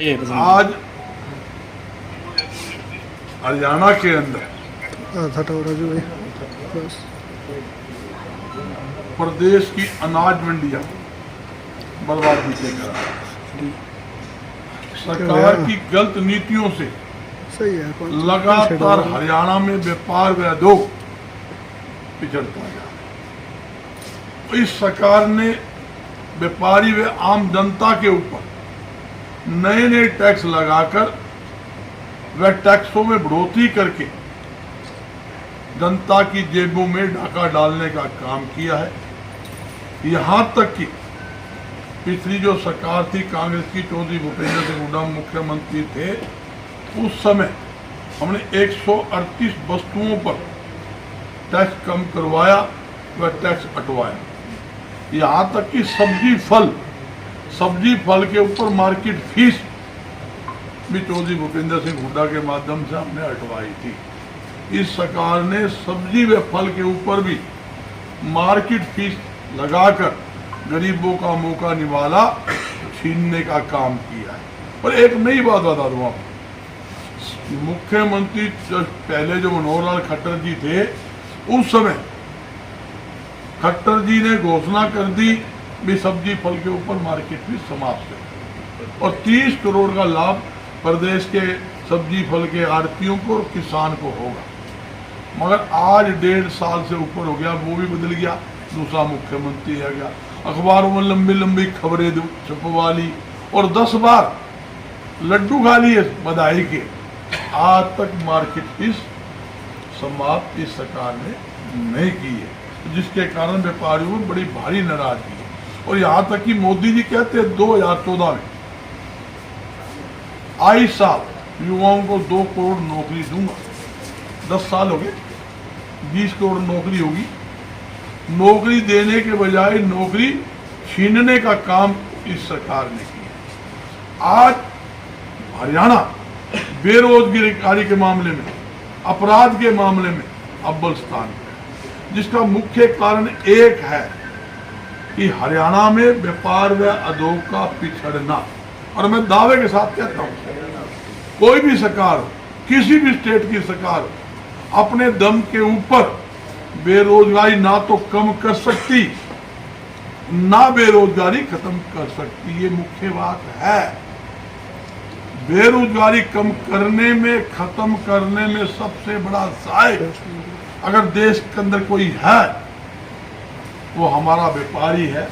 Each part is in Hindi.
आज हरियाणा के अंदर प्रदेश की अनाज मंडियां बर्बादी के कारण सरकार की गलत नीतियों से लगातार हरियाणा में व्यापार व उद्योग पिछड़ता जा रहा है। इस सरकार ने व्यापारी व आम जनता के ऊपर नए नए टैक्स लगाकर व टैक्सों में बढ़ोतरी करके जनता की जेबों में डाका डालने का काम किया है। यहाँ तक कि पिछली जो सरकार थी कांग्रेस की, चौधरी भूपेंद्र सिंह हुड्डा मुख्यमंत्री थे, उस समय हमने 138 वस्तुओं पर टैक्स कम करवाया व टैक्स हटवाया। यहाँ तक कि सब्जी फल के ऊपर मार्केट फीस भी चौधरी भूपेंद्र सिंह हुड्डा के माध्यम से हमने हटवाई थी। इस सरकार ने सब्जी व फल के ऊपर भी मार्केट फीस लगाकर गरीबों का मुंह का निवाला छीनने का काम किया है। और एक नई बात बता दूं आपको, मुख्यमंत्री पहले जो मनोहर लाल खट्टर जी थे, उस समय खट्टर जी ने घोषणा कर दी भी सब्जी फल के ऊपर मार्केट फीस समाप्त है और 30 करोड़ का लाभ प्रदेश के सब्जी फल के आड़तियों को और किसान को होगा। मगर आज 1.5 साल से ऊपर हो गया, वो भी बदल गया, दूसरा मुख्यमंत्री आ गया, अखबारों में लंबी लंबी खबरें छपवा ली और 10 बार लड्डू खा लिए बधाई के। आज तक मार्केट फीस समाप्त इस सरकार ने नहीं की है, जिसके कारण व्यापारियों में बड़ी भारी नाराजगी है। और यहाँ तक कि मोदी जी कहते हैं 2014 में आई साल युवाओं को 2 करोड़ नौकरी दूंगा। 10 साल हो गए, 20 करोड़ नौकरी होगी। नौकरी देने के बजाय नौकरी छीनने का काम इस सरकार ने किया। आज हरियाणा बेरोजगारी के मामले में, अपराध के मामले में अव्वल स्थान पर है, जिसका मुख्य कारण एक है कि हरियाणा में व्यापार व उद्योग का पिछड़ना। और मैं दावे के साथ कहता हूं, कोई भी सरकार हो, किसी भी स्टेट की सरकार हो, अपने दम के ऊपर बेरोजगारी ना तो कम कर सकती, ना बेरोजगारी खत्म कर सकती। ये मुख्य बात है। बेरोजगारी कम करने में, खत्म करने में सबसे बड़ा सहायक अगर देश के अंदर कोई है, वो हमारा व्यापारी है।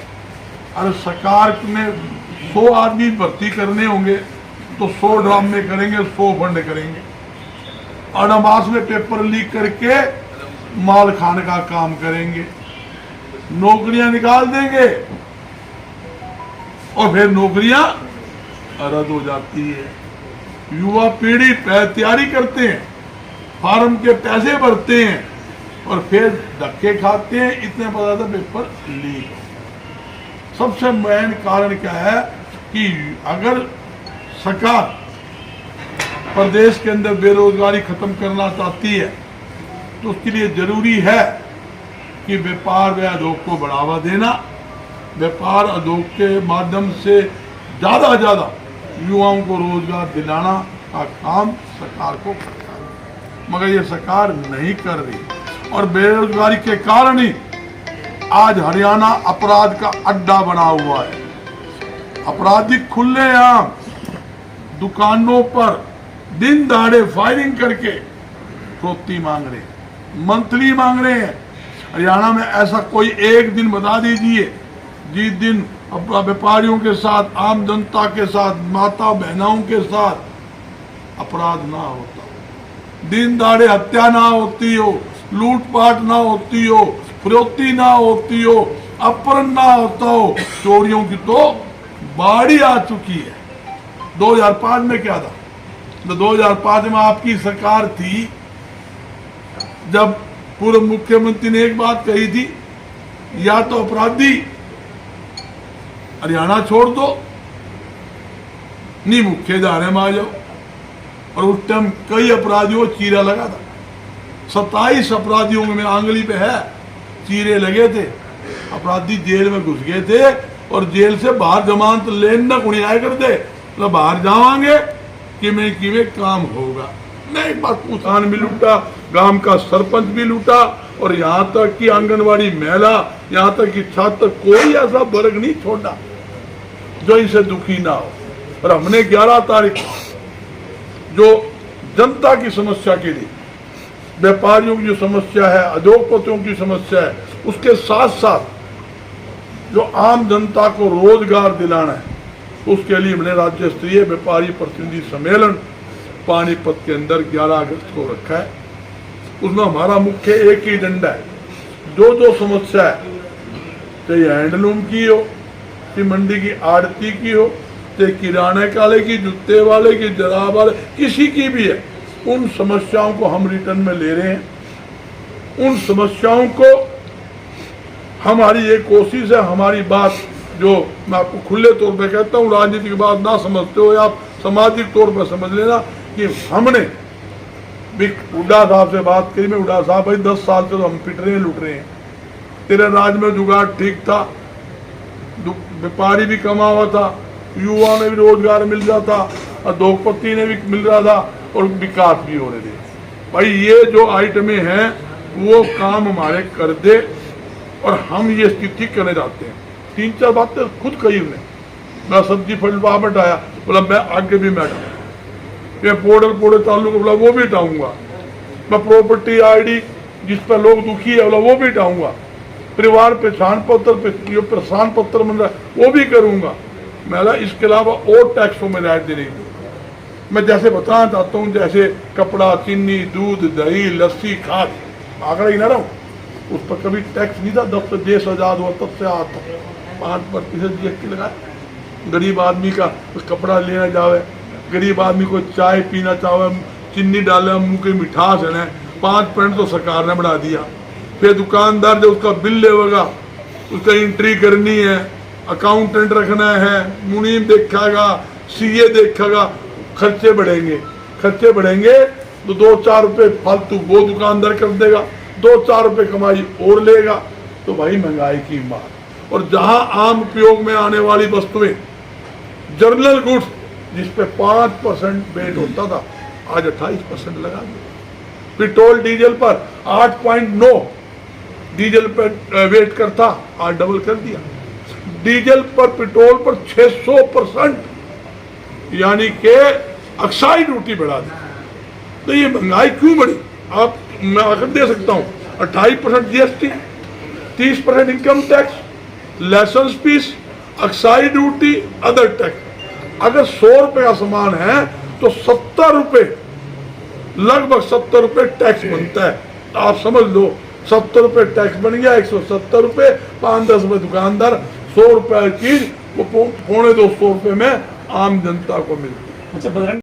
अगर सरकार ने 100 आदमी भर्ती करने होंगे तो 100 ड्रामे करेंगे, 100 फंड करेंगे, अनामास में पेपर लीक करके माल खाने का काम करेंगे, नौकरियां निकाल देंगे और फिर नौकरियां रद्द हो जाती है। युवा पीढ़ी तैयारी करते हैं, फार्म के पैसे भरते हैं और फिर धक्के खाते हैं, इतने पता था पेपर लीक हो। सबसे मेन कारण क्या है कि अगर सरकार प्रदेश के अंदर बेरोजगारी खत्म करना चाहती है तो उसके लिए जरूरी है कि व्यापार व उद्योग को बढ़ावा देना, व्यापार उद्योग के माध्यम से ज्यादा ज्यादा युवाओं को रोजगार दिलाना का काम सरकार को करना है। मगर ये सरकार नहीं कर रही और बेरोजगारी के कारण ही आज हरियाणा अपराध का अड्डा बना हुआ है। अपराधी खुलेआम दुकानों पर दिन दहाड़े फायरिंग करके फिरौती मांग रहे हैं, मंथली मांग रहे हैं। हरियाणा में ऐसा कोई एक दिन बता दीजिए जिस दिन व्यापारियों के साथ, आम जनता के साथ, माता बहनों के साथ अपराध ना होता हो, दिन दहाड़े हत्या ना होती हो, लूटपाट ना होती हो, फिरौती ना होती हो, अपहरण ना होता हो। चोरियों की तो बाढ़ आ चुकी है। 2005 में क्या था? तो 2005 में आपकी सरकार थी, जब पूर्व मुख्यमंत्री ने एक बात कही थी, या तो अपराधी हरियाणा छोड़ दो, नहीं मुख्य धारे में आ जाओ। और उस टाइम कई अपराधियों को चीरा लगा था, 27 अपराधियों में आंगली पे है चीरे लगे थे। अपराधी जेल में घुस गए थे और जेल से बाहर जमानत लेना कुणी आए करते, मतलब बाहर जावांगे कि मैं काम होगा। मैं एक बात किसान भी लूटा, गांव का सरपंच भी लूटा, और यहाँ तक कि आंगनवाड़ी महिला, यहाँ तक कि छात्र, कोई ऐसा वर्ग नहीं छोड़ा जो इनसे दुखी ना हो। और हमने 11 तारीख जो जनता की समस्या के लिए, व्यापारियों की जो समस्या है, उद्योगपतियों की समस्या है, उसके साथ साथ जो आम जनता को रोजगार दिलाना है, उसके लिए हमने राज्य स्तरीय व्यापारी प्रतिनिधि सम्मेलन पानीपत के अंदर 11 अगस्त को रखा है। उसमें हमारा मुख्य एक ही एजेंडा है, जो समस्या है, चाहे हैंडलूम की हो, चाहे मंडी की आड़ती की हो, चाहे किराने वाले की, जूते वाले की, जराब वाले, किसी की भी है, उन समस्याओं को हम रिटर्न में ले रहे हैं। उन समस्याओं को हमारी एक कोशिश है, हमारी बात जो मैं आपको खुले तौर पे कहता हूँ, राजनीतिक बात ना समझते हो, आप सामाजिक तौर पर समझ लेना कि हमने भी हुड्डा साहब से बात करी। मैं हुड्डा साहब, भाई 10 साल से तो हम पिट रहे हैं, लूट रहे हैं, तेरे राज में जुगाड़ ठीक था, व्यापारी भी कमा हुआ था, युवा में भी रोजगार मिल रहा था, उद्योगपति ने भी मिल रहा था, और विकास भी हो रहे थे। भाई ये जो आइटमें हैं वो काम हमारे कर दे, और हम ये स्थिति करने जाते हैं। 3-4 बातें खुद कही हमने। मैं सब्जी फल वहां हटाया, बोला मैं आगे भी मैं हटाऊंगा, मैं पोर्टल ताल्लुक बोला वो भी हटाऊंगा, मैं प्रॉपर्टी आईडी जिस पर लोग दुखी है बोला वो भी हटाऊंगा, परिवार पहचान पत्र पे जो प्रसान पत्र बन रहा है वो भी करूंगा। मैं इसके अलावा और टैक्सों में रियायत देने की मैं जैसे बताना चाहता हूँ, जैसे कपड़ा, चीनी, दूध, दही, लस्सी, खाद, आंकड़ा ही ना रहा हूँ, उस पर कभी टैक्स नहीं था। जब से देश आजाद हुआ तब से आता 5% GST लगाया। गरीब आदमी का कुछ कपड़ा लेना जावे, गरीब आदमी को चाय पीना चाहे, चीनी डाले, मुँह की मिठास है ना, 5% तो सरकार ने बढ़ा दिया। फिर दुकानदार जो उसका बिल लेगा, उसका एंट्री करनी है, अकाउंटेंट रखना है, मुनीम देखेगा, CA देखेगा, खर्चे बढ़ेंगे तो 2-4 रुपए फालतू वो दुकानदार कर देगा, 2-4 रुपए कमाई और लेगा। तो भाई महंगाई की मार। और जहां आम उपयोग में आने वाली वस्तुएं, जर्नल गुड्स जिस पे 5% वेट होता था, आज 28% लगा दिया। पेट्रोल डीजल पर 8.9 डीजल पर वेट करता, आज डबल कर दिया। डीजल पर, पेट्रोल पर 600%, यानी के अक्साइड ड्यूटी बढ़ा दी। तो ये महंगाई क्यों बढ़ी? आप मैं आकर दे सकता हूँ, 28% GST, 30% income tax, licence fees, excise duty, other tax. अगर 100 रुपए का सामान है तो 70 रुपए, लगभग 70 रुपए टैक्स बनता है। आप समझ लो, 70 रुपए टैक्स बन गया, 170 रुपए, 5-10 रुपए दुकानदार, 100 रुपए चीज वो 250 रुपए में आम जनता को मिलती है। अच्छा बजरंग